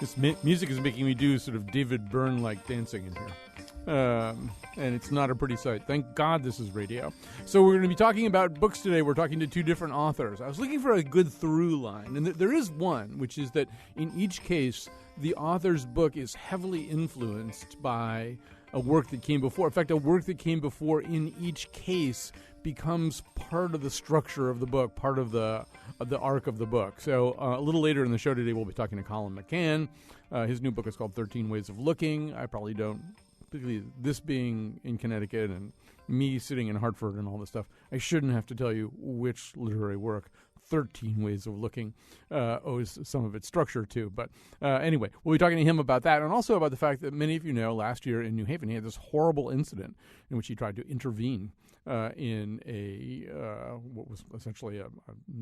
This music is making me do sort of David Byrne-like dancing in here. And it's not a pretty sight. Thank God this is radio. So we're going to be talking about books today. We're talking to two different authors. I was looking for a good through line, and there is one, which is that in each case, the author's book is heavily influenced by a work that came before. In fact, a work that came before in each case becomes part of the structure of the book, part of the arc of the book. So a little later in the show today, we'll be talking to Colum McCann. His new book is called 13 Ways of Looking. I probably don't, particularly this being in Connecticut and me sitting in Hartford and all this stuff, I shouldn't have to tell you which literary work 13 Ways of Looking owes some of its structure to. But anyway, we'll be talking to him about that, and also about the fact that many of you know last year in New Haven he had this horrible incident in which he tried to intervene in what was essentially a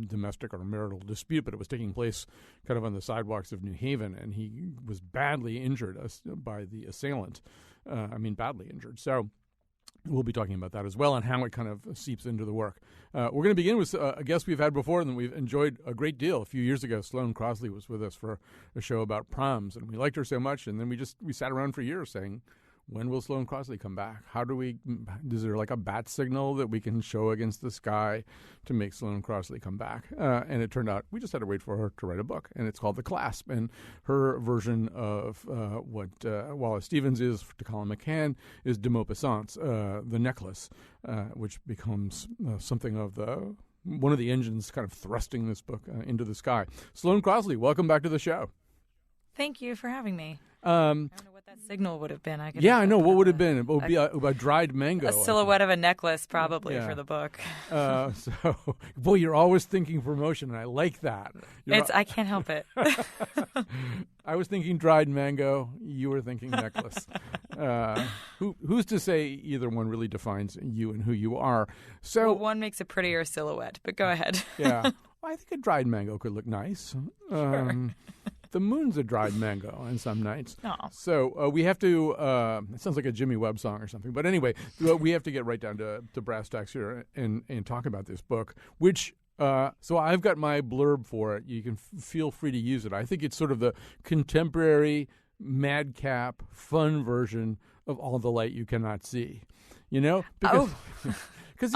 domestic or marital dispute, but it was taking place kind of on the sidewalks of New Haven, and he was badly injured by the assailant. Badly injured. So we'll be talking about that as well and how it kind of seeps into the work. We're going to begin with a guest we've had before and that we've enjoyed a great deal. A few years ago, Sloane Crosley was with us for a show about proms, and we liked her so much, and then we sat around for years saying, when will Sloane Crosley come back? Is there like a bat signal that we can show against the sky to make Sloane Crosley come back? And it turned out we just had to wait for her to write a book, and it's called The Clasp. And her version of what Wallace Stevens is to Colum McCann is de Maupassant's The Necklace, which becomes something of one of the engines kind of thrusting this book into the sky. Sloane Crosley, welcome back to the show. Thank you for having me. I don't know what that signal would have been. I know. What would have been? It would be a dried mango. A silhouette of a necklace, probably, for the book. Boy, you're always thinking promotion, and I like that. I can't help it. I was thinking dried mango. You were thinking necklace. Who's to say either one really defines you and who you are? So one makes a prettier silhouette, but go ahead. Yeah. Well, I think a dried mango could look nice. Sure. The moon's a dried mango on some nights. Oh. So we have to, it sounds like a Jimmy Webb song or something. But anyway, we have to get right down to brass tacks here and talk about this book, which, so I've got my blurb for it. You can feel free to use it. I think it's sort of the contemporary, madcap, fun version of All the Light You Cannot See. You know? Because,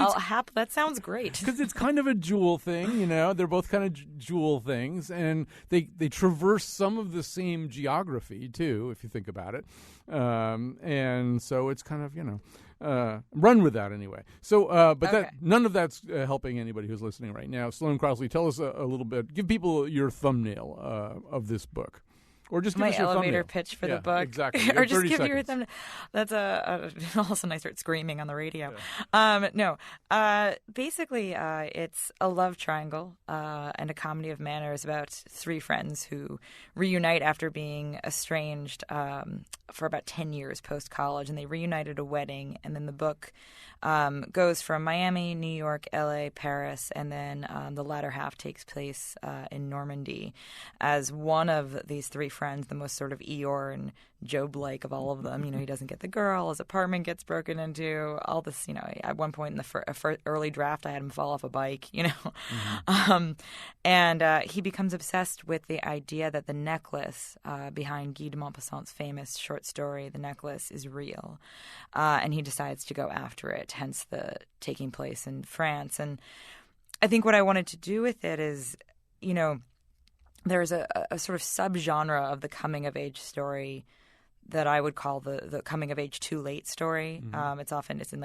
that sounds great. Because it's kind of a jewel thing, you know. They're both kind of jewel things, and they traverse some of the same geography too, if you think about it. And so it's kind of run with that anyway. So, none of that's helping anybody who's listening right now. Sloane Crosley, tell us a little bit. Give people your thumbnail of this book. Or just give my us your elevator thumbnail. pitch for the book. Exactly. Or just give seconds. you your thumbnail. That's all of a sudden I start screaming on the radio. Basically, it's a love triangle and a comedy of manners about three friends who reunite after being estranged for about 10 years post-college, and they reunite at a wedding, and then the book goes from Miami, New York, L.A., Paris, and then the latter half takes place in Normandy as one of these three friends, the most sort of Eeyore and Job-like of all of them. You know, he doesn't get the girl, his apartment gets broken into, all this, you know, at one point in the early draft, I had him fall off a bike, you know. Mm-hmm. And he becomes obsessed with the idea that the necklace behind Guy de Maupassant's famous short story, The Necklace, is real. And he decides to go after it, hence the taking place in France. And I think what I wanted to do with it is, you know, there's a sort of subgenre of the coming-of-age story that I would call the coming-of-age too late story. Mm-hmm.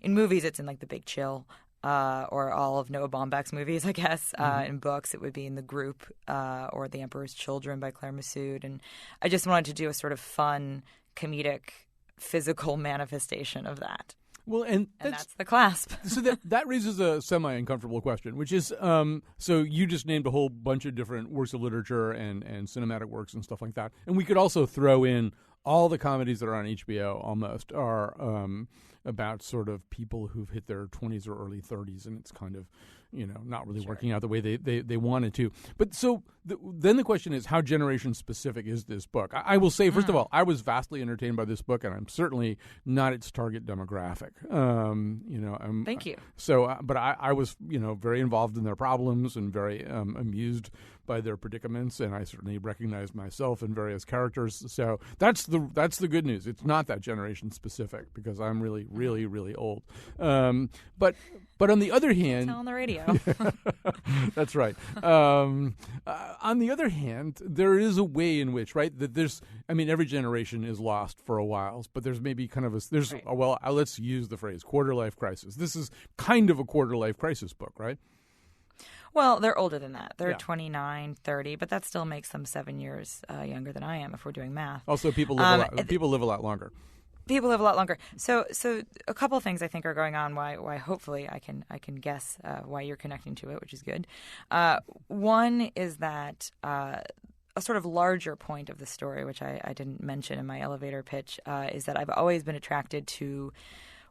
In movies, it's in like The Big Chill or all of Noah Baumbach's movies, I guess. Mm-hmm. In books, it would be in The Group or The Emperor's Children by Claire Massoud. And I just wanted to do a sort of fun, comedic, physical manifestation of that. Well, and that's The Clasp. So that raises a semi-uncomfortable question, which is, so you just named a whole bunch of different works of literature and cinematic works and stuff like that. And we could also throw in all the comedies that are on HBO almost are about sort of people who've hit their 20s or early 30s, and it's kind of, not really working out the way they wanted to. But so then the question is, how generation specific is this book? I will say, first of all, I was vastly entertained by this book, and I'm certainly not its target demographic. Thank you. So, but I was, very involved in their problems and very amused by their predicaments, and I certainly recognized myself in various characters. So that's the good news. It's not that generation specific, because I'm really, really, really old. But on the other hand, on the radio. That's right. On the other hand, there is a way in which, right, that every generation is lost for a while, but there's maybe kind of let's use the phrase quarter-life crisis. This is kind of a quarter-life crisis book, right? Well, they're older than that. They're 29, 30, but that still makes them 7 years younger than I am if we're doing math. Also, people live a lot longer. People live a lot longer. So a couple of things I think are going on. Why hopefully I can guess why you're connecting to it, which is good. One is that a sort of larger point of the story, which I didn't mention in my elevator pitch, is that I've always been attracted to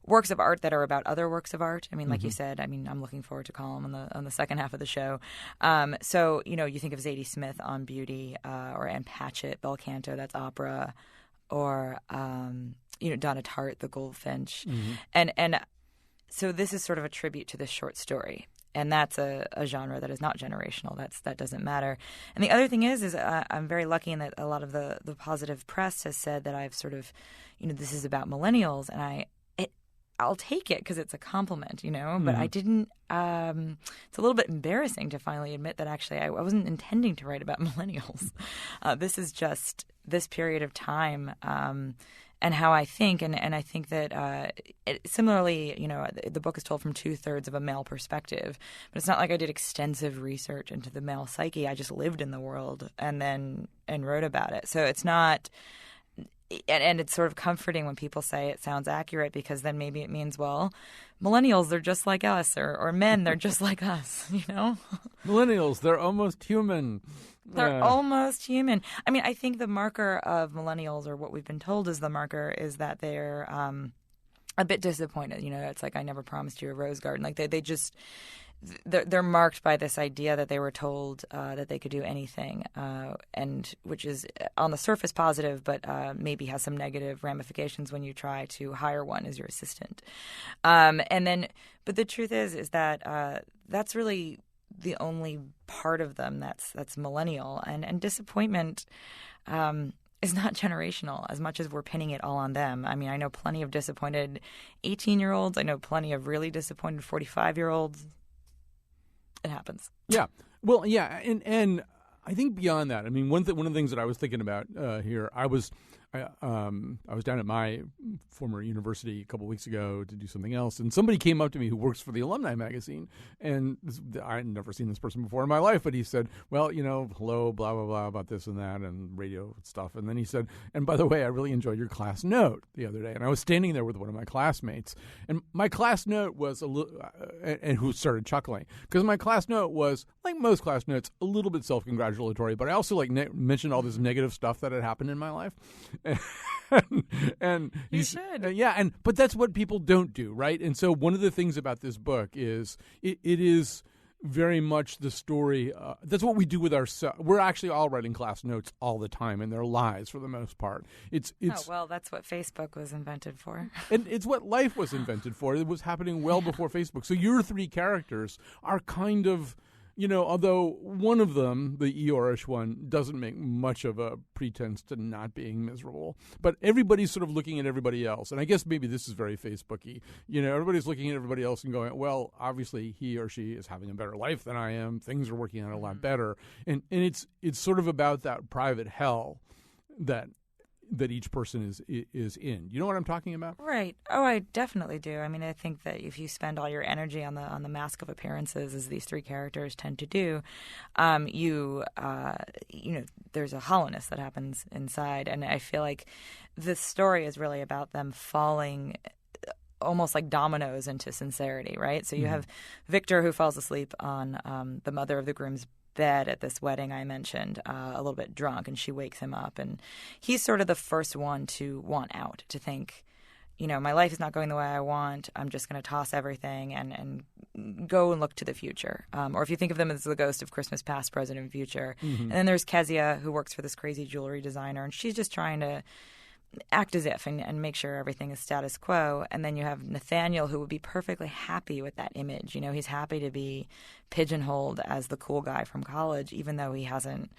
works of art that are about other works of art. I mean, like you said, I'm looking forward to Colum on the second half of the show. So you think of Zadie Smith on beauty, or Ann Patchett, bel canto, that's opera, or Donna Tartt, the Goldfinch, and so this is sort of a tribute to this short story. And that's a genre that is not generational. That doesn't matter. And the other thing is I'm very lucky in that a lot of the positive press has said that I've sort of, this is about millennials, and I'll take it because it's a compliment, but I didn't. It's a little bit embarrassing to finally admit that actually I wasn't intending to write about millennials. This is just this period of time. And how I think, and I think that similarly, the book is told from 2/3 of a male perspective, but it's not like I did extensive research into the male psyche. I just lived in the world and wrote about it. So it's not, and it's sort of comforting when people say it sounds accurate, because then maybe it means, well, millennials, they're just like us, or men, they're just like us, Millennials, they're almost human. They're almost human. I mean, I think the marker of millennials, or what we've been told is the marker, is that they're a bit disappointed. It's like, I never promised you a rose garden. Like they're marked by this idea that they were told that they could do anything, and which is on the surface positive, but maybe has some negative ramifications when you try to hire one as your assistant. But the truth is that that's really the only part of them that's millennial, and disappointment is not generational as much as we're pinning it all on them. I mean, I know plenty of disappointed 18-year-olds. I know plenty of really disappointed 45-year-olds. It happens. Yeah. Well, yeah, and I think beyond that, I mean, one of the things that I was thinking about here, I was down at my former university a couple of weeks ago to do something else, and somebody came up to me who works for the alumni magazine, and I had never seen this person before in my life, but he said, well, hello, blah, blah, blah, about this and that and radio stuff. And then he said, and by the way, I really enjoyed your class note the other day. And I was standing there with one of my classmates, and my class note was and who started chuckling, because my class note was, like most class notes, a little bit self-congratulatory, but I also mentioned all this negative stuff that had happened in my life. and you should. But that's what people don't do, right? And so one of the things about this book is it is very much the story. That's what we do with ourselves. We're actually all writing class notes all the time, and they're lies for the most part. It's that's what Facebook was invented for. And it's what life was invented for. It was happening well before Facebook. So your three characters are kind of, although one of them, the Eeyore-ish one, doesn't make much of a pretense to not being miserable. But everybody's sort of looking at everybody else. And I guess maybe this is very Facebook-y. Everybody's looking at everybody else and going, well, obviously he or she is having a better life than I am. Things are working out a lot better. And it's sort of about that private hell that each person is in. You know what I'm talking about? Right. Oh, I definitely do. I mean, I think that if you spend all your energy on the mask of appearances, as these three characters tend to do, there's a hollowness that happens inside. And I feel like this story is really about them falling almost like dominoes into sincerity, right? So you have Victor, who falls asleep on the mother of the groom's bed at this wedding I mentioned, a little bit drunk, and she wakes him up, and he's sort of the first one to want out, to think, my life is not going the way I want. I'm just going to toss everything and go and look to the future. Or if you think of them as the ghost of Christmas past, present, and future. Mm-hmm. And then there's Kezia, who works for this crazy jewelry designer, and she's just trying to act as if and make sure everything is status quo. And then you have Nathaniel, who would be perfectly happy with that image. He's happy to be pigeonholed as the cool guy from college, even though he hasn't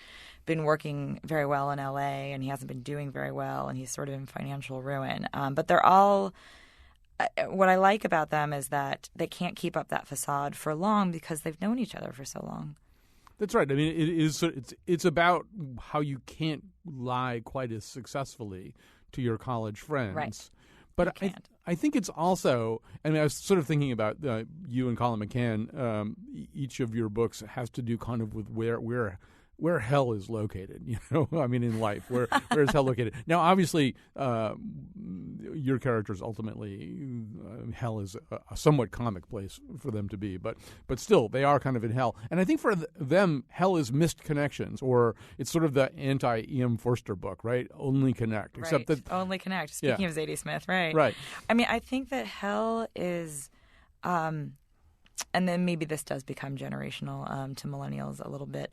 been working very well in LA and he hasn't been doing very well and he's sort of in financial ruin. But they're all what I like about them is that they can't keep up that facade for long because they've known each other for so long. That's right. I mean, it's about how you can't lie quite as successfully to your college friends. Right. But I think it's also, I mean, I was sort of thinking about you and Colum McCann. Each of your books has to do kind of with where hell is located, I mean, in life, where is hell located? Now, obviously, your characters ultimately, hell is a somewhat comic place for them to be, but still, they are kind of in hell. And I think for them, hell is missed connections, or it's sort of the anti-E.M. Forster book, right? Only connect. Right. Except that Only connect. Speaking of Zadie Smith, right? Right. I mean, I think that hell is... and then maybe this does become generational to millennials a little bit.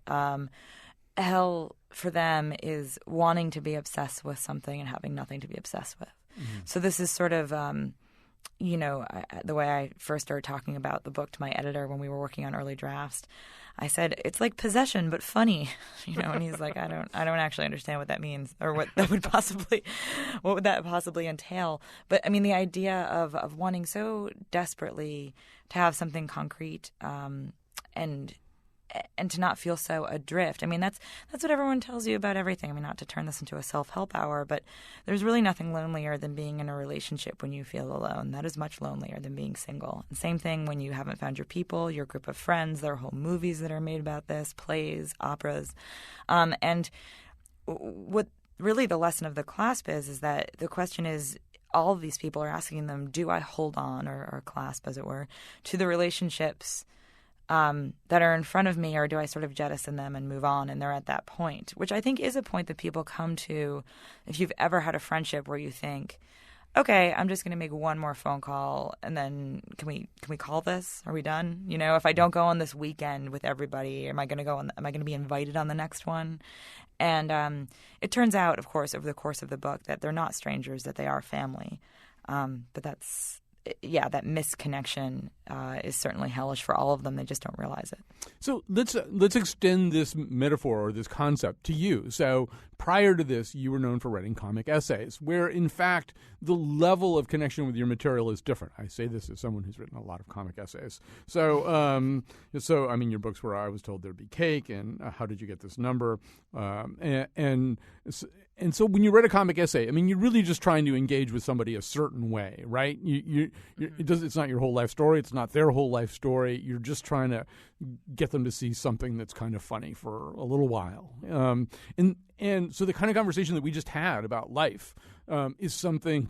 Hell for them is wanting to be obsessed with something and having nothing to be obsessed with. Mm-hmm. So this is sort of, the way I first started talking about the book to my editor when we were working on early drafts. I said, it's like possession, but funny, and he's like, I don't actually understand what that means or what that would possibly entail. But I mean, the idea of wanting so desperately to have something concrete, and to not feel so adrift. I mean, that's what everyone tells you about everything. I mean, not to turn this into a self-help hour, but there's really nothing lonelier than being in a relationship when you feel alone. That is much lonelier than being single. And same thing when you haven't found your people, your group of friends. There are whole movies that are made about this, plays, operas. And what really the lesson of the clasp is that the question is, all of these people are asking them, do I hold on or clasp, as it were, to the relationships that are in front of me, or do I sort of jettison them and move on? And they're at that point, which I think is a point that people come to if you've ever had a friendship where you think, okay, I'm just going to make one more phone call and then can we call this? Are we done? If I don't go on this weekend with everybody, am I going to be invited on the next one? And it turns out, of course, over the course of the book that they're not strangers, that they are family. But that's... yeah, that misconnection is certainly hellish for all of them. They just don't realize it. So let's extend this metaphor or this concept to you. So prior to this, you were known for writing comic essays, where in fact the level of connection with your material is different. I say this as someone who's written a lot of comic essays. So I mean, your books were I Was Told There'd Be Cake and How Did You Get This Number, and so when you write a comic essay, I mean, you're really just trying to engage with somebody a certain way, right? It's not your whole life story. It's not their whole life story. You're just trying to get them to see something that's kind of funny for a little while. And so the kind of conversation that we just had about life is something,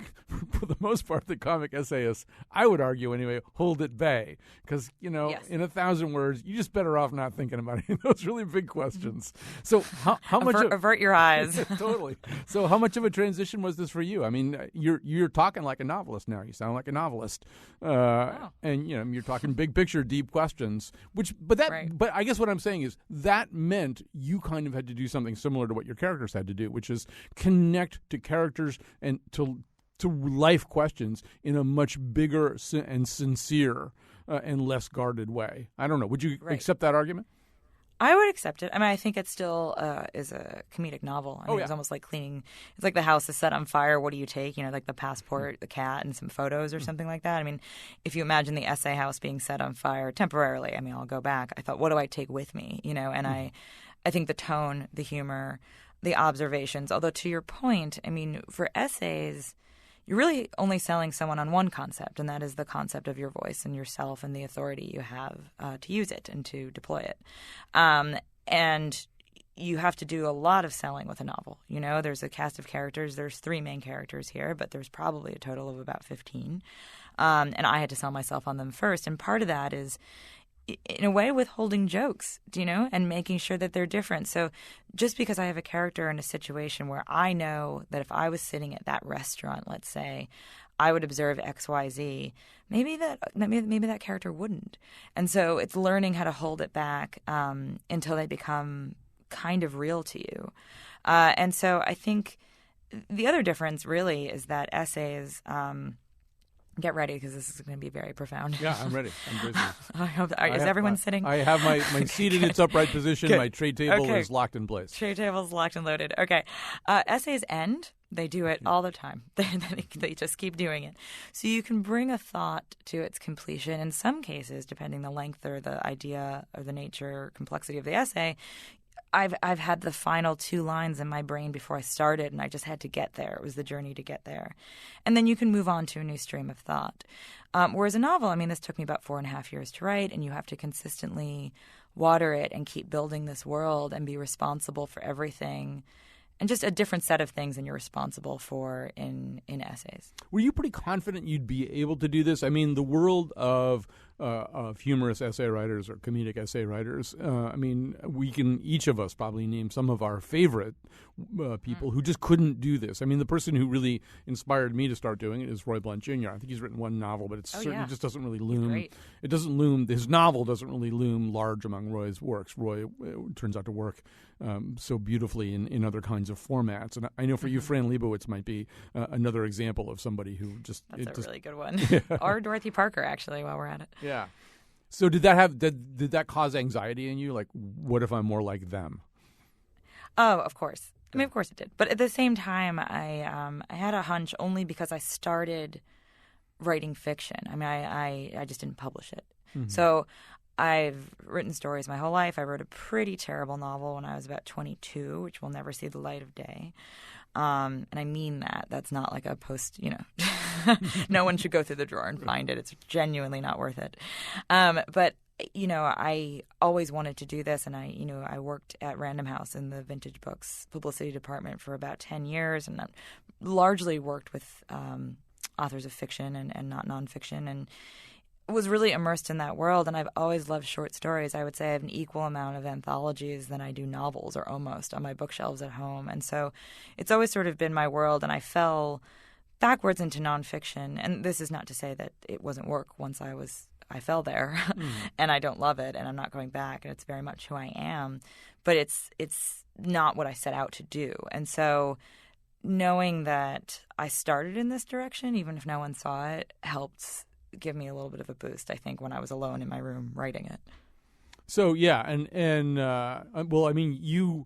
for the most part, that comic essayists, I would argue anyway, hold at bay. Because, yes. In 1,000 words, you're just better off not thinking about any of those really big questions. So how much... Avert your eyes. Totally. So how much of a transition was this for you? I mean, you're talking like a novelist now. You sound like a novelist. Wow. And, you're talking big picture, deep questions. But I guess what I'm saying is that meant you kind of had to do something similar to what your characters had to do, which is connect to characters and to life questions in a much bigger and sincere and less guarded way. I don't know. Would you accept that argument? I would accept it. I mean, I think it still is a comedic novel. I mean, It's almost like cleaning. It's like the house is set on fire. What do you take? Like the passport, the cat, and some photos or something like that. I mean, if you imagine the essay house being set on fire temporarily, I mean, I'll go back. I thought, what do I take with me? And I think the tone, the humor, the observations. Although to your point, I mean, for essays, you're really only selling someone on one concept, and that is the concept of your voice and yourself and the authority you have to use it and to deploy it. And you have to do a lot of selling with a novel. There's a cast of characters. There's 3 main characters here, but there's probably a total of about 15. And I had to sell myself on them first. And part of that is, in a way, withholding jokes, and making sure that they're different. So just because I have a character in a situation where I know that if I was sitting at that restaurant, let's say, I would observe X, Y, Z. Maybe that character wouldn't. And so it's learning how to hold it back until they become kind of real to you. And so I think the other difference really is that essays. Get ready because this is going to be very profound. Yeah, I'm ready. I'm busy. Is everyone sitting? I have my seat in its upright position. Good. My tray table is locked in place. Tray table is locked and loaded. Okay. Essays end. They do it all the time. They just keep doing it. So you can bring a thought to its completion. In some cases, depending the length or the idea or the nature or complexity of the essay, I've had the final 2 lines in my brain before I started, and I just had to get there. It was the journey to get there. And then you can move on to a new stream of thought. Whereas a novel, I mean, this took me about 4.5 years to write, and you have to consistently water it and keep building this world and be responsible for everything. And just a different set of things than you're responsible for in essays. Were you pretty confident you'd be able to do this? I mean, the world of humorous essay writers or comedic essay writers, I mean, we can each of us probably name some of our favorite people who just couldn't do this. I mean, the person who really inspired me to start doing it is Roy Blount Jr. I think he's written one novel, but it certainly just doesn't really loom. Great. It doesn't loom. His novel doesn't really loom large among Roy's works. Roy turns out to work so beautifully in other kinds of formats. And I know for you, Fran Lebowitz might be another example of somebody who just... That's a really good one. Or Dorothy Parker, actually, while we're at it. Yeah. So did that cause anxiety in you? Like, what if I'm more like them? Oh, of course. I mean, of course it did. But at the same time, I had a hunch only because I started writing fiction. I mean, I just didn't publish it. Mm-hmm. So I've written stories my whole life. I wrote a pretty terrible novel when I was about 22, which will never see the light of day. And I mean that. That's not like a post, no one should go through the drawer and find it. It's genuinely not worth it. But I always wanted to do this, and I worked at Random House in the vintage books publicity department for about 10 years, and I largely worked with authors of fiction and not nonfiction, and was really immersed in that world. And I've always loved short stories. I would say I have an equal amount of anthologies than I do novels, or almost, on my bookshelves at home. And so it's always sort of been my world, and I fell backwards into nonfiction. And this is not to say that it wasn't work once I fell there, and I don't love it, and I'm not going back, and it's very much who I am. But it's not what I set out to do. And so knowing that I started in this direction, even if no one saw it, helped give me a little bit of a boost, I think, when I was alone in my room writing it. So, yeah, and well, I mean,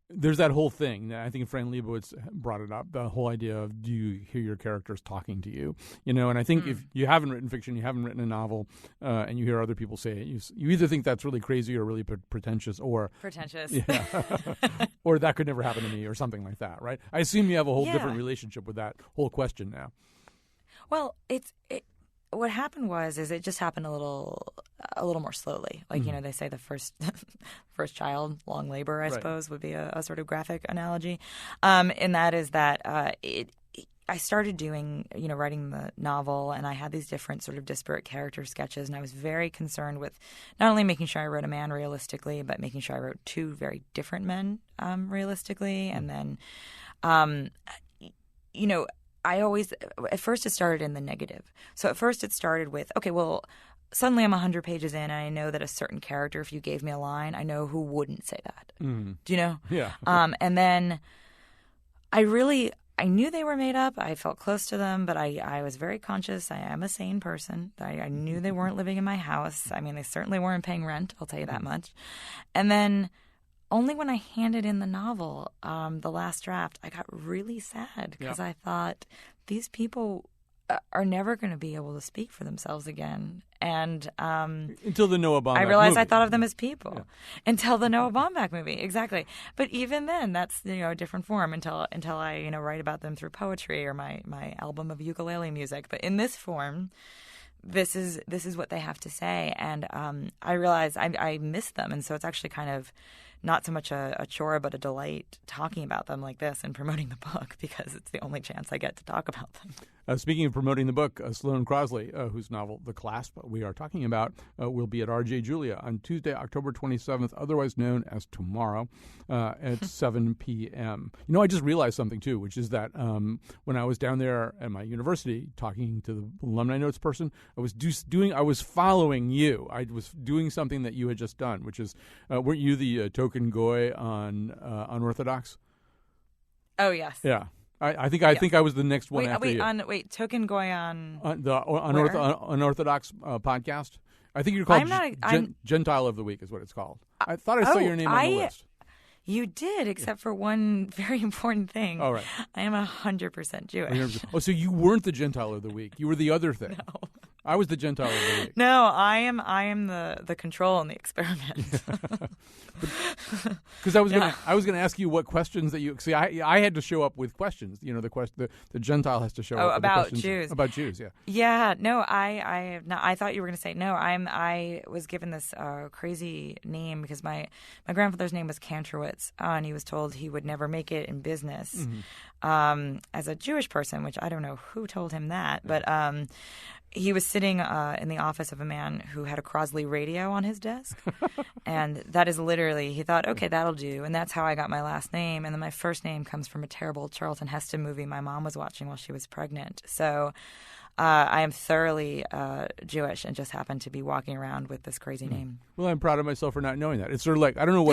there's that whole thing. I think Fran Lebowitz brought it up, the whole idea of, do you hear your characters talking to you? And I think if you haven't written fiction, you haven't written a novel, and you hear other people say it, you either think that's really crazy or really pretentious, or... Pretentious. Yeah, or that could never happen to me, or something like that, right? I assume you have a whole different relationship with that whole question now. Well, what happened is it just happened a little more slowly. Like, they say the first child, long labor, I suppose, would be a sort of graphic analogy. And that is that I started doing, writing the novel, and I had these different sort of disparate character sketches, and I was very concerned with not only making sure I wrote a man realistically, but making sure I wrote 2 very different men realistically. And then, at first it started in the negative. So at first it started with, okay, well, suddenly I'm 100 pages in, and I know that a certain character, if you gave me a line, I know who wouldn't say that. Mm. Do you know? Yeah. And then I knew they were made up. I felt close to them, but I was very conscious. I am a sane person. I knew they weren't living in my house. I mean, they certainly weren't paying rent, I'll tell you that much. And then only when I handed in the novel, the last draft, I got really sad because I thought, these people are never going to be able to speak for themselves again. And until the Noah Baumbach I realized movie. I thought of them as people until the Noah Baumbach movie. Exactly. But even then, that's a different form until I write about them through poetry or my album of ukulele music. But in this form, this is what they have to say, and I realize I miss them, and so it's actually kind of not so much a chore but a delight talking about them like this and promoting the book because it's the only chance I get to talk about them. Speaking of promoting the book, Sloane Crosley, whose novel The Clasp we are talking about, will be at R.J. Julia on Tuesday, October 27th, otherwise known as tomorrow, at 7 p.m. You know, I just realized something, too, which is that when I was down there at my university talking to the alumni notes person, I was following you. I was doing something that you had just done, which is, weren't you the token goy on Unorthodox? Oh, yes. Yeah. I think I was the next one after you. Token Goy on the Unorthodox podcast. I think you're called Gentile of the Week is what it's called. I thought I saw your name on the list. You did, except for one very important thing. Oh, right. I am 100% Jewish. Oh, so you weren't the Gentile of the Week. You were the other thing. No. I was the Gentile of the Week. No, I am the control in the experiment. Because I was gonna ask you what questions that you see. I had to show up with questions. You know, the Gentile has to show up about with Jews. About Jews. Yeah. Yeah. No, I thought you were gonna say no. I was given this crazy name because my grandfather's name was Kantrowitz, and he was told he would never make it in business as a Jewish person, which I don't know who told him that, but. He was sitting in the office of a man who had a Crosley radio on his desk. And that is literally, he thought, okay, that'll do. And that's how I got my last name. And then my first name comes from a terrible Charlton Heston movie my mom was watching while she was pregnant. So I am thoroughly Jewish and just happen to be walking around with this crazy name. Well, I'm proud of myself for not knowing that. It's sort of like, I don't know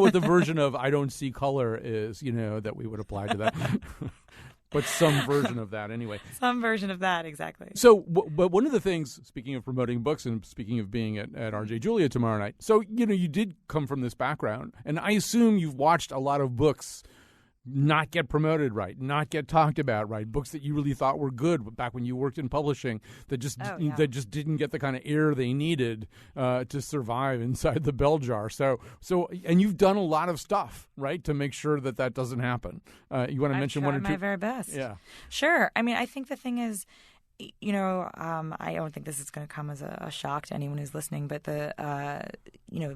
what the version of I don't see color is, that we would apply to that. But some version of that, anyway. Some version of that, exactly. So, but one of the things, speaking of promoting books and speaking of being at R.J. Julia tomorrow night, so, you did come from this background, and I assume you've watched a lot of books not get promoted right, not get talked about right, books that you really thought were good back when you worked in publishing that just didn't get the kind of air they needed to survive inside the bell jar. So and you've done a lot of stuff, right, to make sure that doesn't happen. You want to mention one or two? My very best. Yeah. Sure. I mean, I think the thing is, I don't think this is going to come as a shock to anyone who's listening, but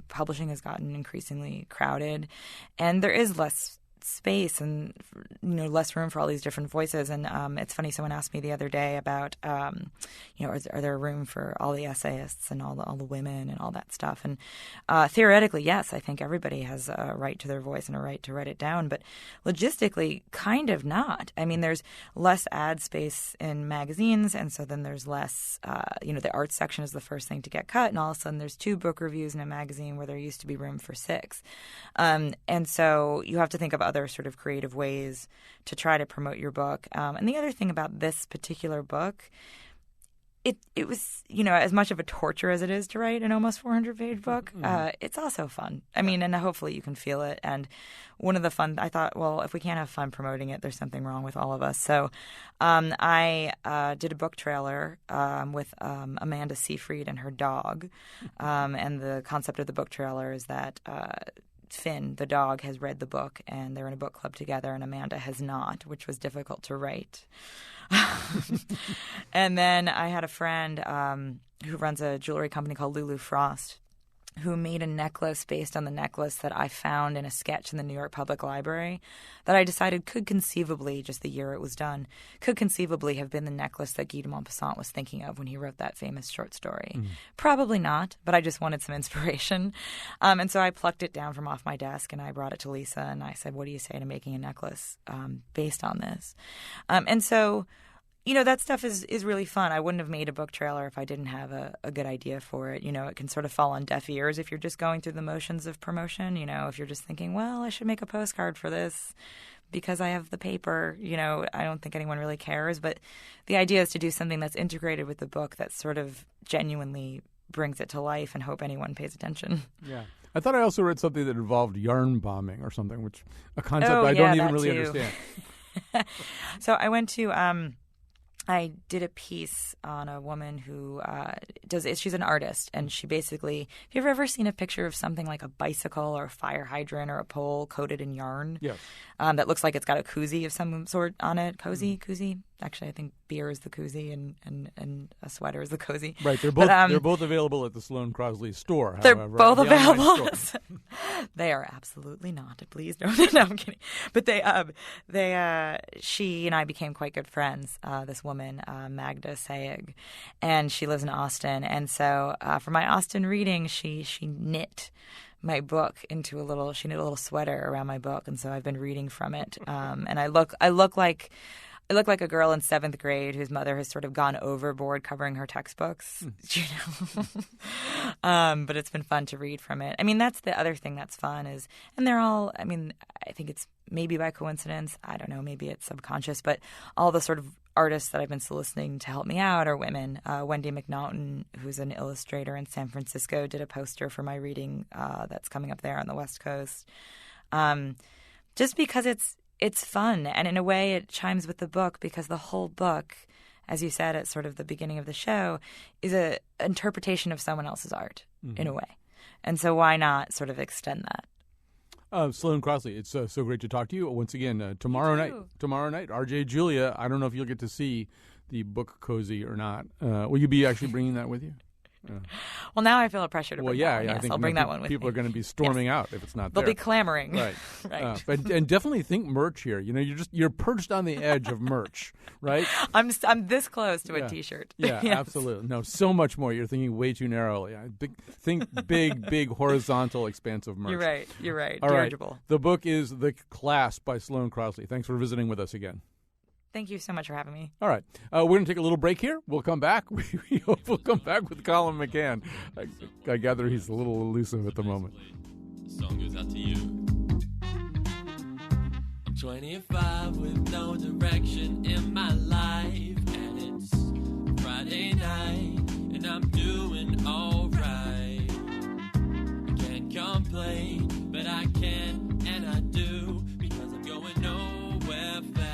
publishing has gotten increasingly crowded, and there is less space and less room for all these different voices. And it's funny, someone asked me the other day about are there room for all the essayists and all the women and all that stuff. And theoretically, yes, I think everybody has a right to their voice and a right to write it down, but logistically kind of not. I mean, there's less ad space in magazines, and so then there's less the arts section is the first thing to get cut, and all of a sudden there's 2 book reviews in a magazine where there used to be room for 6. And so you have to think of other sort of creative ways to try to promote your book. And the other thing about this particular book, it was, as much of a torture as it is to write an almost 400-page book, it's also fun. I mean, and hopefully you can feel it. And one of the fun, I thought, well, if we can't have fun promoting it, there's something wrong with all of us. So I did a book trailer with Amanda Seyfried and her dog. And the concept of the book trailer is that Finn, the dog, has read the book, and they're in a book club together, and Amanda has not, which was difficult to write. And then I had a friend who runs a jewelry company called Lulu Frost, who made a necklace based on the necklace that I found in a sketch in the New York Public Library that I decided could conceivably, just the year it was done, could conceivably have been the necklace that Guy de Maupassant was thinking of when he wrote that famous short story. Probably not, but I just wanted some inspiration. And so I plucked it down from off my desk, and I brought it to Lisa, and I said, what do you say to making a necklace based on this? And so that stuff is really fun. I wouldn't have made a book trailer if I didn't have a good idea for it. It can sort of fall on deaf ears if you're just going through the motions of promotion. If you're just thinking, well, I should make a postcard for this because I have the paper. I don't think anyone really cares. But the idea is to do something that's integrated with the book that sort of genuinely brings it to life and hope anyone pays attention. Yeah. I thought I also read something that involved yarn bombing or something, which a concept I don't even really understand. So I went to I did a piece on a woman who she's an artist, and she basically, have you ever seen a picture of something like a bicycle or a fire hydrant or a pole coated in yarn? Yes. That looks like it's got a koozie of some sort on it. Koozie? Actually, I think beer is the koozie and a sweater is the cozy. Right. They're both available at the Sloane Crosley store. They're however, both the available. They are absolutely not. Please don't. No, I'm kidding. But she and I became quite good friends. This woman, Magda Sayeg, and she lives in Austin. And so for my Austin reading, she knit my book into she knit a little sweater around my book, and so I've been reading from it. And I look like a girl in 7th grade whose mother has sort of gone overboard covering her textbooks, but it's been fun to read from it. I mean, that's the other thing that's fun and they're all, I mean, I think it's maybe by coincidence, I don't know, maybe it's subconscious, but all the sort of artists that I've been soliciting to help me out are women. Wendy McNaughton, who's an illustrator in San Francisco, did a poster for my reading that's coming up there on the West Coast. Just because it's fun, and in a way it chimes with the book because the whole book, as you said at sort of the beginning of the show, is an interpretation of someone else's art in a way. And so why not sort of extend that? Sloane Crosley, it's so great to talk to you once again. Tomorrow night, RJ Julia, I don't know if you'll get to see the book cozy or not. Will you be actually bringing that with you? Well, now I feel a pressure to bring that one. I yes, think I'll bring that one with me. People are going to be storming out if it's not there. They'll be clamoring. Right. Right. And definitely think merch here. You know, you're perched on the edge of merch, right? I'm this close to a T-shirt. Yeah, yes. Absolutely. No, so much more. You're thinking way too narrowly. Think big, horizontal, expansive merch. You're right. All Dirigible. Right. The book is The Class by Sloane Crosley. Thanks for visiting with us again. Thank you so much for having me. All right. We're going to take a little break here. We'll come back. We hope we'll come back with Colum McCann. I gather he's a little elusive at the moment. The song goes out to you. I'm 25 with no direction in my life, and it's Friday night, and I'm doing all right. I can't complain, but I can, and I do, because I'm going nowhere fast.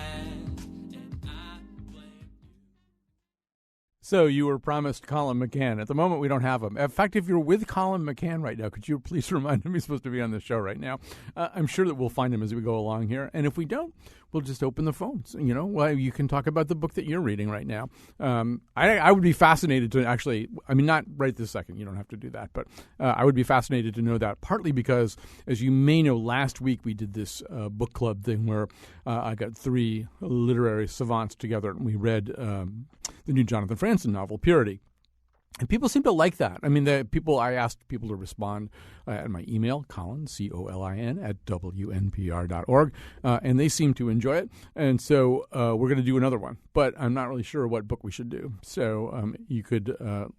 So you were promised Colum McCann. At the moment, we don't have him. In fact, if you're with Colum McCann right now, could you please remind him he's supposed to be on the show right now? I'm sure that we'll find him as we go along here. And if we don't, we'll just open the phones. You know, well, you can talk about the book that you're reading right now. I would be fascinated to actually, I mean, not right this second. You don't have to do that. But I would be fascinated to know that, partly because, as you may know, last week we did this book club thing where I got 3 literary savants together and we read the new Jonathan Franzen novel, Purity. And people seem to like that. I mean, I asked people to respond at my email, Colin, COLIN, at WNPR.org, and they seem to enjoy it. And so we're going to do another one. But I'm not really sure what book we should do. So you could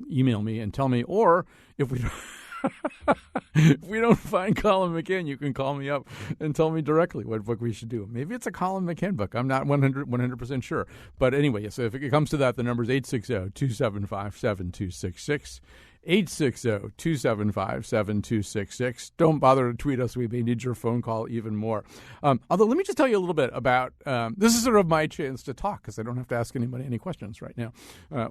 email me and tell me, or if we if we don't find Colum McCann, you can call me up and tell me directly what book we should do. Maybe it's a Colum McCann book. I'm not 100% sure. But anyway, so if it comes to that, the number is 860-275-7266. 860-275-7266. Don't bother to tweet us. We may need your phone call even more. Although, let me just tell you a little bit about this is sort of my chance to talk because I don't have to ask anybody any questions right now,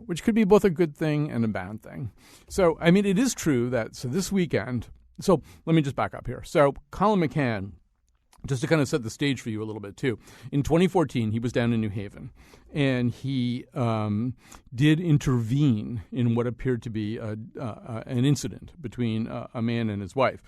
which could be both a good thing and a bad thing. So, I mean, it is true that this weekend. So let me just back up here. So Colum McCann, just to kind of set the stage for you a little bit, too. In 2014, he was down in New Haven, and he did intervene in what appeared to be an incident between a man and his wife.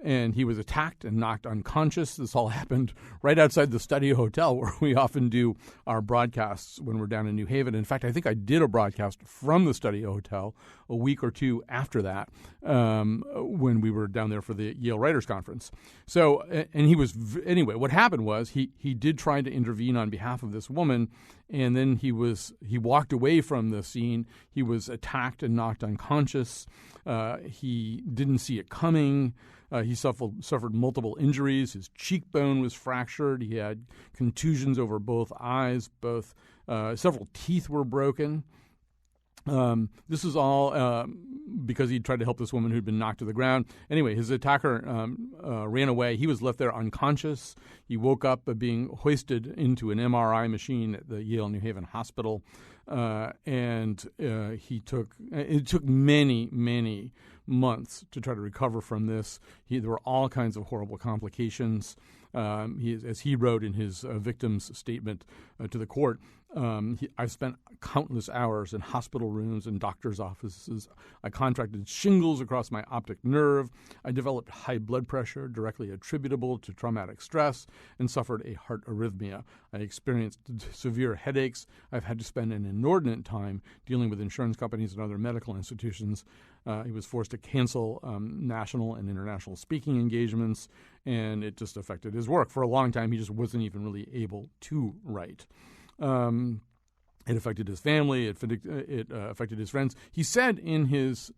And he was attacked and knocked unconscious. This all happened right outside the Studio Hotel, where we often do our broadcasts when we're down in New Haven. In fact, I think I did a broadcast from the Studio Hotel a week or two after that when we were down there for the Yale Writers Conference. So, and he was, anyway, what happened was he did try to intervene on behalf of this woman, and then he walked away from the scene. He was attacked and knocked unconscious. He didn't see it coming. He suffered multiple injuries. His cheekbone was fractured. He had contusions over both eyes. Several teeth were broken. This was all because he tried to help this woman who'd been knocked to the ground. Anyway, his attacker ran away. He was left there unconscious. He woke up being hoisted into an MRI machine at the Yale New Haven Hospital, and it took many months to try to recover from this. There were all kinds of horrible complications. As he wrote in his victim's statement to the court, I've spent countless hours in hospital rooms and doctors' offices. I contracted shingles across my optic nerve. I developed high blood pressure directly attributable to traumatic stress and suffered a heart arrhythmia. I experienced severe headaches. I've had to spend an inordinate time dealing with insurance companies and other medical institutions. He was forced to cancel national and international speaking engagements, and it just affected his work. For a long time, he just wasn't even really able to write. It affected his family. It affected his friends. He said in his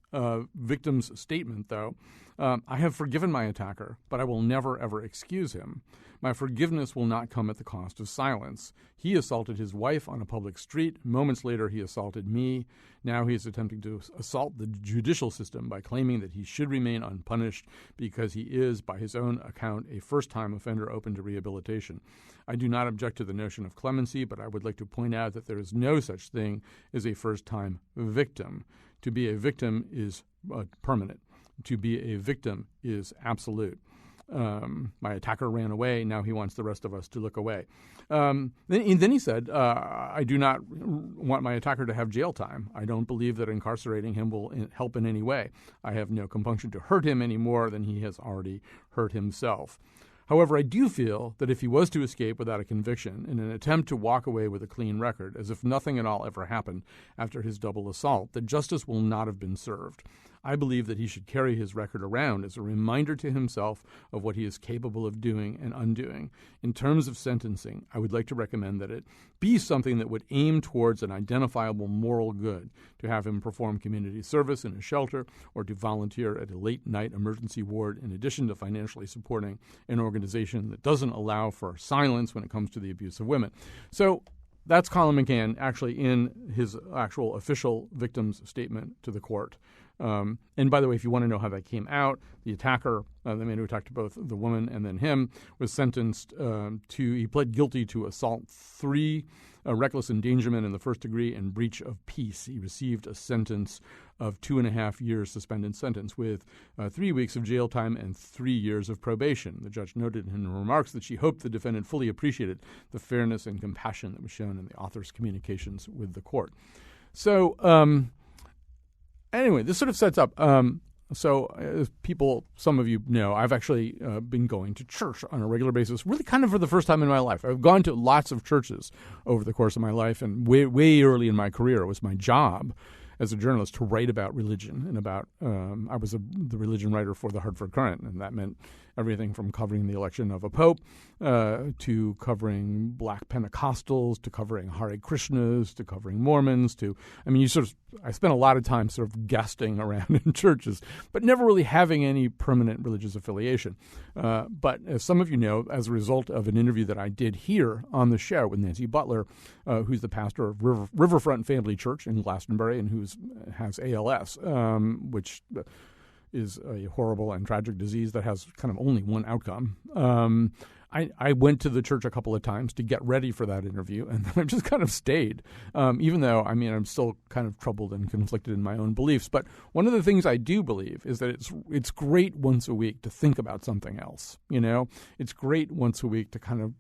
victim's statement, though, I have forgiven my attacker, but I will never, ever excuse him. My forgiveness will not come at the cost of silence. He assaulted his wife on a public street. Moments later, he assaulted me. Now he is attempting to assault the judicial system by claiming that he should remain unpunished because he is, by his own account, a first-time offender open to rehabilitation. I do not object to the notion of clemency, but I would like to point out that there is no such thing as a first-time victim. To be a victim is permanent. To be a victim is absolute. My attacker ran away. Now he wants the rest of us to look away. Then he said, I do not want my attacker to have jail time. I don't believe that incarcerating him will help in any way. I have no compunction to hurt him any more than he has already hurt himself. However, I do feel that if he was to escape without a conviction in an attempt to walk away with a clean record, as if nothing at all ever happened after his double assault, that justice will not have been served. I believe that he should carry his record around as a reminder to himself of what he is capable of doing and undoing. In terms of sentencing, I would like to recommend that it be something that would aim towards an identifiable moral good, to have him perform community service in a shelter or to volunteer at a late-night emergency ward, in addition to financially supporting an organization that doesn't allow for silence when it comes to the abuse of women. So that's Colum McCann actually in his actual official victim's statement to the court. And by the way, if you want to know how that came out, the attacker, the man who attacked both the woman and then him, was sentenced he pled guilty to assault 3, reckless endangerment in the first degree, and breach of peace. He received a sentence of 2.5 years suspended sentence with 3 weeks of jail time and 3 years of probation. The judge noted in her remarks that she hoped the defendant fully appreciated the fairness and compassion that was shown in the author's communications with the court. So, anyway, this sort of sets up. As some of you know, I've actually been going to church on a regular basis, really kind of for the first time in my life. I've gone to lots of churches over the course of my life, and way early in my career, it was my job as a journalist to write about religion and about. I was the religion writer for the Hartford Courant, and that meant everything from covering the election of a pope to covering Black Pentecostals, to covering Hare Krishnas, to covering Mormons, I spent a lot of time sort of guesting around in churches, but never really having any permanent religious affiliation. But as some of you know, as a result of an interview that I did here on the show with Nancy Butler, who's the pastor of Riverfront Family Church in Glastonbury and who has ALS, which is a horrible and tragic disease that has kind of only one outcome. I went to the church a couple of times to get ready for that interview, and then I just kind of stayed, even though, I'm still kind of troubled and conflicted in my own beliefs. But one of the things I do believe is that it's great once a week to think about something else, It's great once a week to kind of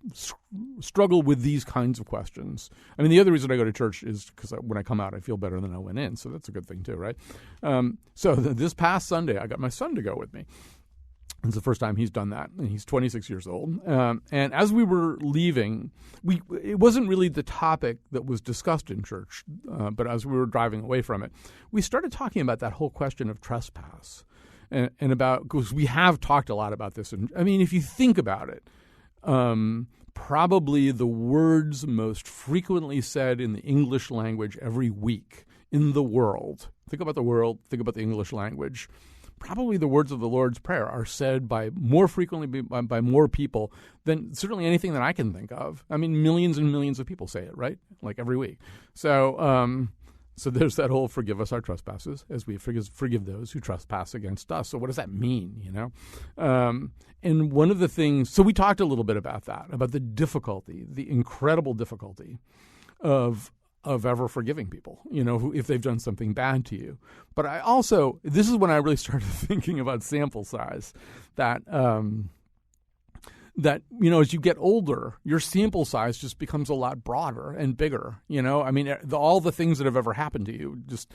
struggle with these kinds of questions. The other reason I go to church is because when I come out, I feel better than I went in, so that's a good thing too, right? So this past Sunday, I got my son to go with me. It's the first time he's done that, and he's 26 years old. And as we were leaving, it wasn't really the topic that was discussed in church, but as we were driving away from it, we started talking about that whole question of trespass, and about, because we have talked a lot about this. And if you think about it, probably the words most frequently said in the English language every week in the world, think about the world, think about the English language, probably the words of the Lord's Prayer are said more frequently by more people than certainly anything that I can think of. Millions and millions of people say it, right? Like every week. So there's that whole forgive us our trespasses as we forgive those who trespass against us. So what does that mean, And one of the things, so we talked a little bit about that, about the difficulty, the incredible difficulty of ever forgiving people, if they've done something bad to you. But this is when I really started thinking about sample size, that that, as you get older, your sample size just becomes a lot broader and bigger. I mean, all the things that have ever happened to you just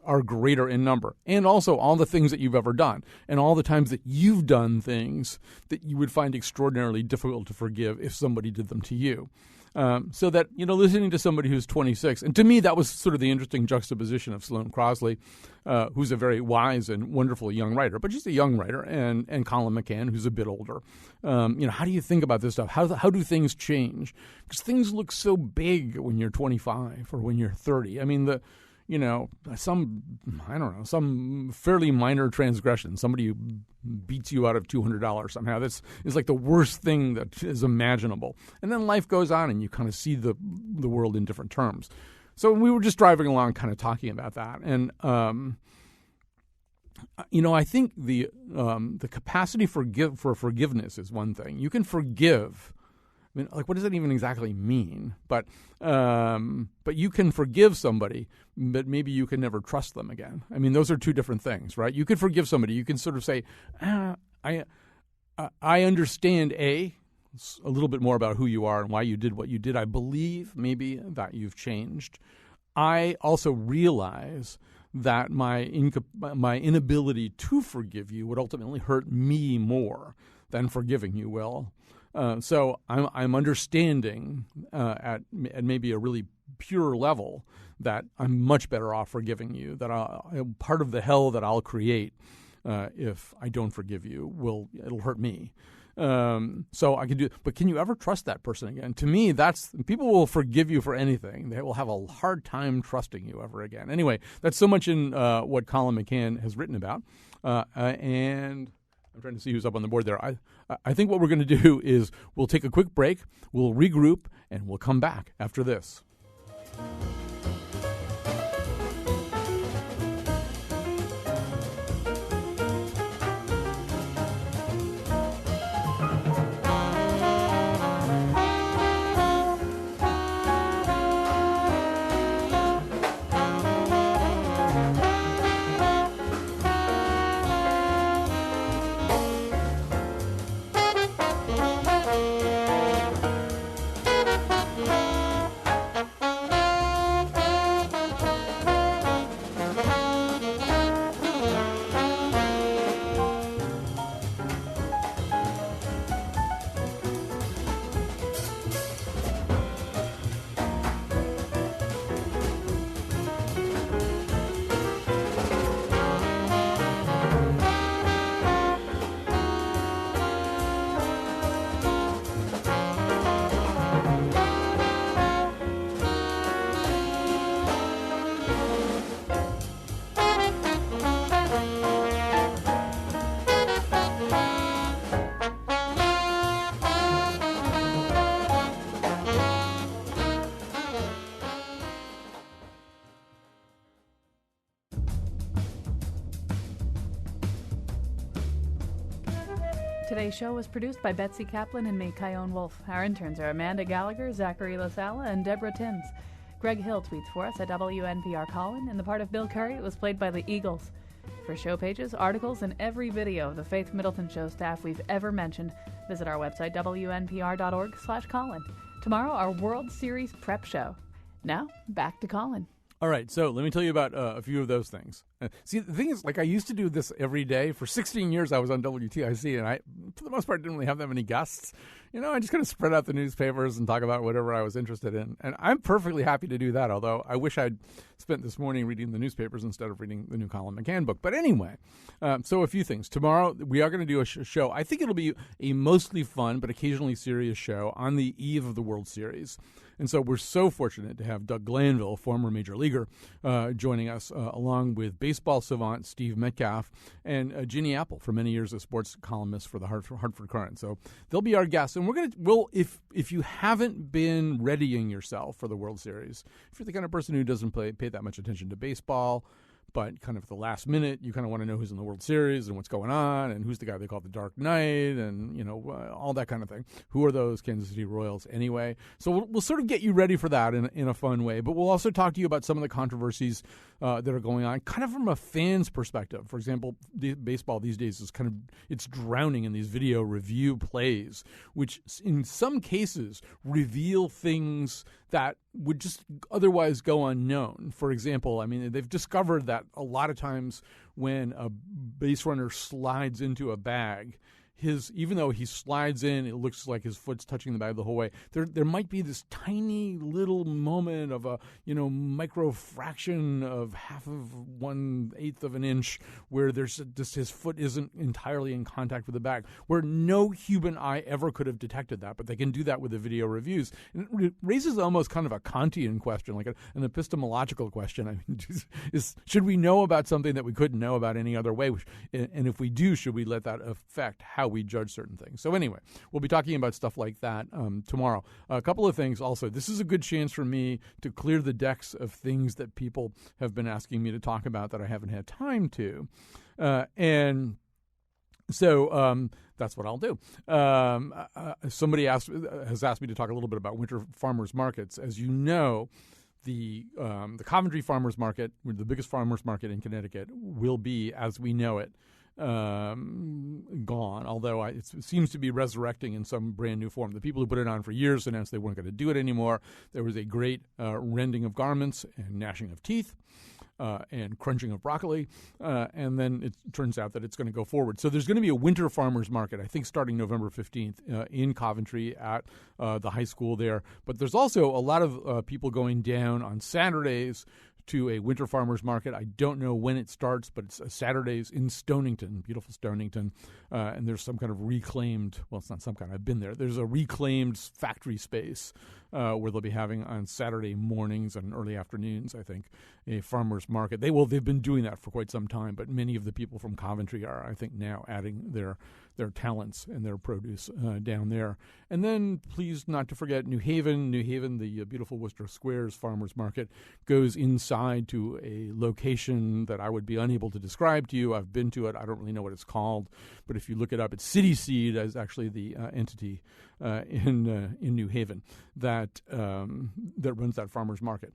are greater in number. And also all the things that you've ever done and all the times that you've done things that you would find extraordinarily difficult to forgive if somebody did them to you. So that, listening to somebody who's 26, and to me that was sort of the interesting juxtaposition of Sloane Crosley, who's a very wise and wonderful young writer, but she's a young writer, and Colum McCann, who's a bit older. How do you think about this stuff? How do things change? Because things look so big when you're 25 or when you're 30. I mean, some fairly minor transgression, somebody who beats you out of $200 somehow, is like the worst thing that is imaginable. And then life goes on and you kind of see the world in different terms. So we were just driving along kind of talking about that. And, I think the capacity for forgiveness is one thing. You can forgive. I mean, like, what does that even exactly mean? But you can forgive somebody, but maybe you can never trust them again. I mean, those are two different things, right? You can forgive somebody. You can sort of say, I understand, a little bit more about who you are and why you did what you did. I believe maybe that you've changed. I also realize that my inability to forgive you would ultimately hurt me more than forgiving you will. So I'm understanding at maybe a really pure level that I'm much better off forgiving you, that part of the hell that I'll create if I don't forgive you it'll hurt me. So I can do, but can you ever trust that person again? To me, people will forgive you for anything. They will have a hard time trusting you ever again. Anyway, that's so much in what Colum McCann has written about, and I'm trying to see who's up on the board there. I think what we're going to do is we'll take a quick break, we'll regroup, and we'll come back after this. Today's show was produced by Betsy Kaplan and me, Kyone Wolf. Our interns are Amanda Gallagher, Zachary LaSala, and Deborah Timms. Greg Hill tweets for us at WNPR Colin, and the part of Bill Curry was played by the Eagles. For show pages, articles, and every video of the Faith Middleton Show staff we've ever mentioned, visit our website, WNPR.org/Colin. Tomorrow, our World Series prep show. Now, back to Colin. All right, so let me tell you about a few of those things. See, the thing is, like, I used to do this every day. For 16 years, I was on WTIC, and I, for the most part, didn't really have that many guests. I just kind of spread out the newspapers and talk about whatever I was interested in. And I'm perfectly happy to do that, although I wish I'd spent this morning reading the newspapers instead of reading the new Colum McCann book. But anyway, so a few things. Tomorrow, we are going to do a show. I think it'll be a mostly fun but occasionally serious show on the eve of the World Series. And so we're so fortunate to have Doug Glanville, former major leaguer, joining us, along with baseball savant Steve Metcalf and Ginny Apple, for many years a sports columnist for the Hartford Courant. So they'll be our guests. And if you haven't been readying yourself for the World Series, if you're the kind of person who doesn't pay that much attention to baseball, but kind of at the last minute, you kind of want to know who's in the World Series and what's going on and who's the guy they call the Dark Knight and, all that kind of thing. Who are those Kansas City Royals anyway? So we'll sort of get you ready for that in a fun way, but we'll also talk to you about some of the controversies that are going on, kind of from a fan's perspective. For example, baseball these days is it's drowning in these video review plays, which in some cases reveal things that would just otherwise go unknown. For example, I mean, they've discovered that a lot of times when a base runner slides into a bag, even though he slides in, it looks like his foot's touching the bag the whole way. There might be this tiny little moment of a micro fraction of 1/8 of an inch where there's just his foot isn't entirely in contact with the bag, where no human eye ever could have detected that, but they can do that with the video reviews. And it raises almost kind of a Kantian question, like an epistemological question. I mean, should we know about something that we couldn't know about any other way? And if we do, should we let that affect how we judge certain things? So anyway, we'll be talking about stuff like that tomorrow. A couple of things also. This is a good chance for me to clear the decks of things that people have been asking me to talk about that I haven't had time to. And so that's what I'll do. Somebody has asked me to talk a little bit about winter farmers markets. As you know, the Coventry Farmers Market, the biggest farmers market in Connecticut, will be, as we know it, gone, although it seems to be resurrecting in some brand new form. The people who put it on for years announced they weren't going to do it anymore. There was a great rending of garments and gnashing of teeth and crunching of broccoli, and then it turns out that it's going to go forward. So there's going to be a winter farmers market, I think starting November 15th in Coventry at the high school there. But there's also a lot of people going down on Saturdays to a winter farmers market. I don't know when it starts, but it's Saturdays in Stonington, beautiful Stonington, and there's some kind of reclaimed, well, it's not some kind, I've been there. There's a reclaimed factory space where they'll be having on Saturday mornings and early afternoons, I think, a farmers market. They've been doing that for quite some time, but many of the people from Coventry are, I think, now adding their talents and their produce down there. And then, please not to forget, New Haven, the beautiful Worcester Squares Farmers Market goes inside to a location that I would be unable to describe to you. I've been to it. I don't really know what it's called, but if you look it up, it's City Seed as actually the entity in New Haven that runs that farmers market.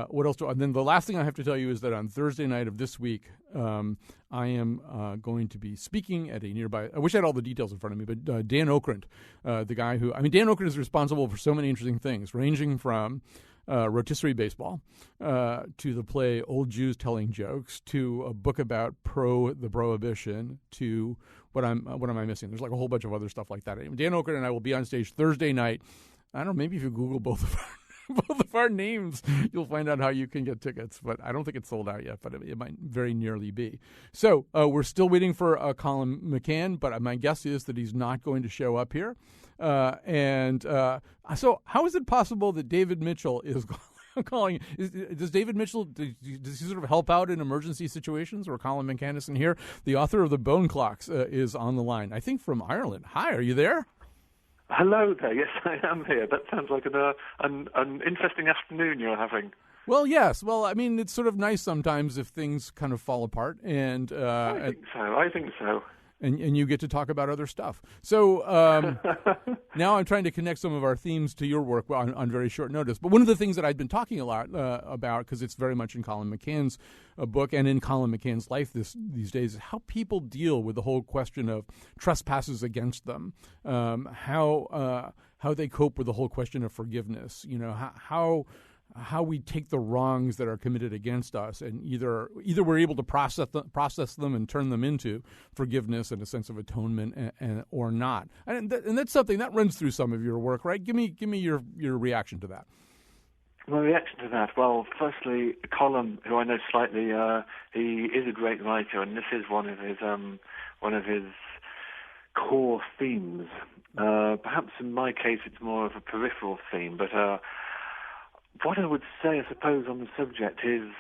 What else? And then the last thing I have to tell you is that on Thursday night of this week, I am going to be speaking at a nearby. I wish I had all the details in front of me, but Dan Okrent, the guy who Dan Okrent is responsible for so many interesting things, ranging from rotisserie baseball to the play Old Jews Telling Jokes to a book about the Prohibition to what am I missing? There's like a whole bunch of other stuff like that. Dan Okrent and I will be on stage Thursday night. I don't know, maybe if you Google both of our names, you'll find out how you can get tickets. But I don't think it's sold out yet, but it might very nearly be. So we're still waiting for Colum McCann, but my guess is that he's not going to show up here. So how is it possible that David Mitchell is calling? Does David Mitchell, does he sort of help out in emergency situations where Colum McCann isn't here? The author of The Bone Clocks is on the line, I think from Ireland. Hi, are you there? Hello there. Yes, I am here. That sounds like an interesting afternoon you're having. Well, yes. Well, I mean, it's sort of nice sometimes if things kind of fall apart. And I think so. And you get to talk about other stuff. So now I'm trying to connect some of our themes to your work on very short notice. But one of the things that I've been talking a lot about, because it's very much in Colum McCann's book and in Colum McCann's life these days, is how people deal with the whole question of trespasses against them, how they cope with the whole question of forgiveness, how we take the wrongs that are committed against us, and either we're able to process them and turn them into forgiveness and a sense of atonement, or not. And that's something that runs through some of your work, right? Give me your reaction to that. My reaction to that, well, firstly, Colum, who I know slightly, he is a great writer, and this is one of his core themes. Perhaps in my case, it's more of a peripheral theme, but what I would say, I suppose, on the subject is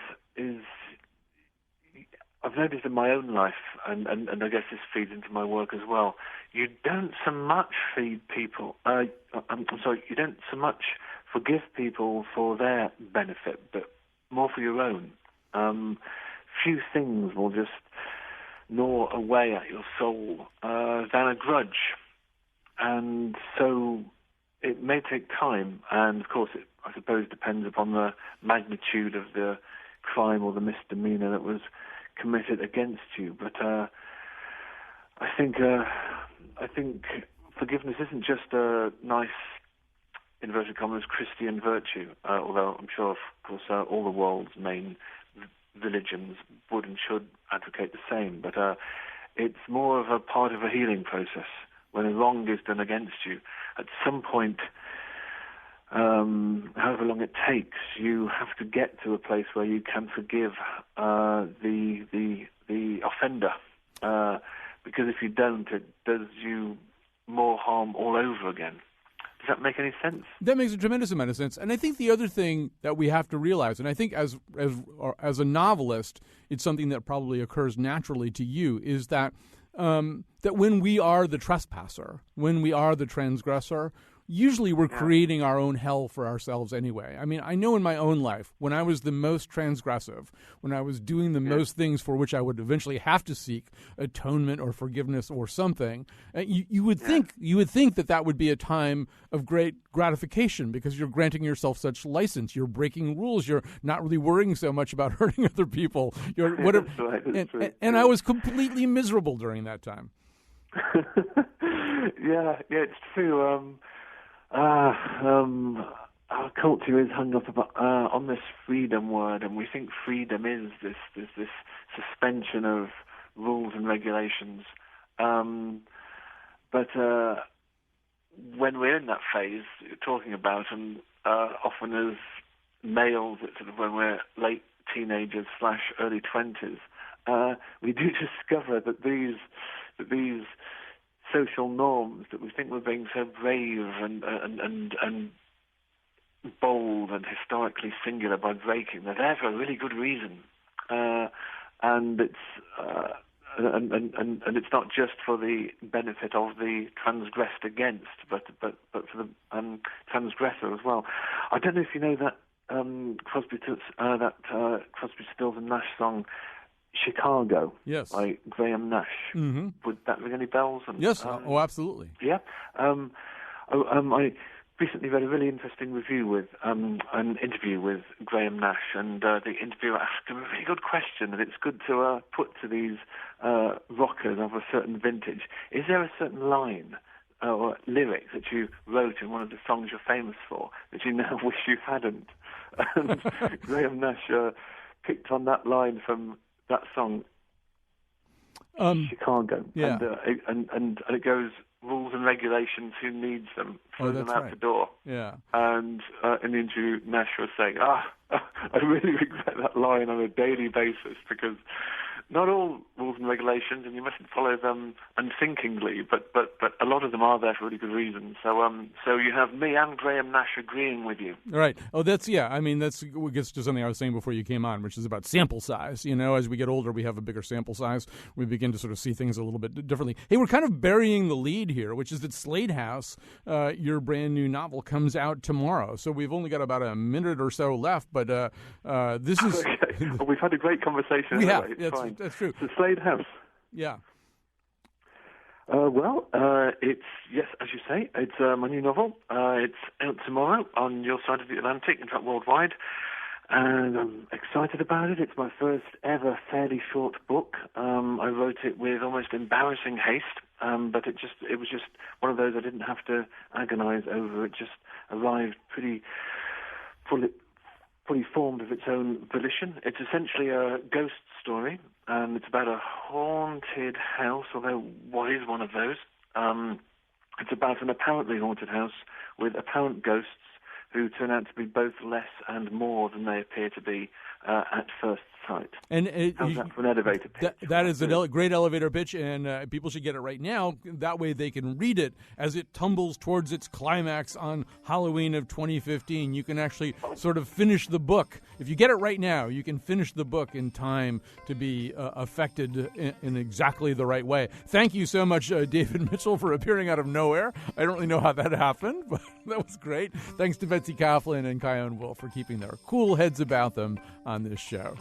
I've noticed in my own life, and I guess this feeds into my work as well, you don't so much feed people, you don't so much forgive people for their benefit, but more for your own. few things will just gnaw away at your soul than a grudge. And so it may take time, and of course it, I suppose, depends upon the magnitude of the crime or the misdemeanor that was committed against you. But I think forgiveness isn't just a nice, inverted commas, Christian virtue, although I'm sure, of course, all the world's main religions would and should advocate the same. But it's more of a part of a healing process. When a wrong is done against you, at some point, however long it takes, you have to get to a place where you can forgive the offender. Because if you don't, it does you more harm all over again. Does that make any sense? That makes a tremendous amount of sense. And I think the other thing that we have to realize, and I think as a novelist, it's something that probably occurs naturally to you, is that that when we are the trespasser, when we are the transgressor, usually we're creating our own hell for ourselves anyway. I mean, I know in my own life, when I was the most transgressive, when I was doing the most things for which I would eventually have to seek atonement or forgiveness or something, you would think that would be a time of great gratification because you're granting yourself such license. You're breaking rules. You're not really worrying so much about hurting other people. You're whatever. That's right, that's true. And I was completely miserable during that time. Yeah, it's true. Our culture is hung up about, on this freedom word, and we think freedom is this suspension of rules and regulations. But when we're in that phase you're talking about, and often as males, it's sort of when we're late teenagers / early 20s, we do discover that these social norms that we think we're being so brave and bold and historically singular by breaking, they're there for a really good reason, and it's and it's not just for the benefit of the transgressed against, but for the transgressor as well. I don't know if you know that Crosby, Stills and Nash song Chicago, yes, by Graham Nash. Mm-hmm. Would that ring any bells? And, yes, absolutely. Yeah. I recently read a really interesting review with an interview with Graham Nash, and the interviewer asked him a really good question that it's good to put to these rockers of a certain vintage. Is there a certain line or lyric that you wrote in one of the songs you're famous for that you now wish you hadn't? And Graham Nash picked on that line from that song, Chicago. Yeah. And it goes, rules and regulations, who needs them? Throw them out the door. Yeah. And in the interview, Nash was saying, I really regret that line on a daily basis, because not all rules and regulations, and you mustn't follow them unthinkingly, but a lot of them are there for really good reasons. So you have me and Graham Nash agreeing with you. Right. Oh, that's gets to something I was saying before you came on, which is about sample size. You know, as we get older, we have a bigger sample size. We begin to sort of see things a little bit differently. Hey, we're kind of burying the lead here, which is that Slade House, your brand new novel, comes out tomorrow. So we've only got about a minute or so left, but this is... Okay. Well, we've had a great conversation. Yeah, it's fine. That's true. The Slade House. Yeah. It's, yes, as you say, it's my new novel. It's out tomorrow on your side of the Atlantic, in fact, worldwide. And I'm excited about it. It's my first ever fairly short book. I wrote it with almost embarrassing haste, but it was just one of those I didn't have to agonize over. It just arrived pretty fully formed of its own volition. It's essentially a ghost story, and it's about a haunted house, although what is one of those? It's about an apparently haunted house with apparent ghosts who turn out to be both less and more than they appear to be at first sight. And how's that for an elevator pitch? That is a great elevator pitch, and people should get it right now. That way they can read it as it tumbles towards its climax on Halloween of 2015. You can actually sort of finish the book. If you get it right now, you can finish the book in time to be affected in exactly the right way. Thank you so much, David Mitchell, for appearing out of nowhere. I don't really know how that happened, but that was great. Thanks to Betsy Kaplan and Kyone Wolf for keeping their cool heads about them on this show.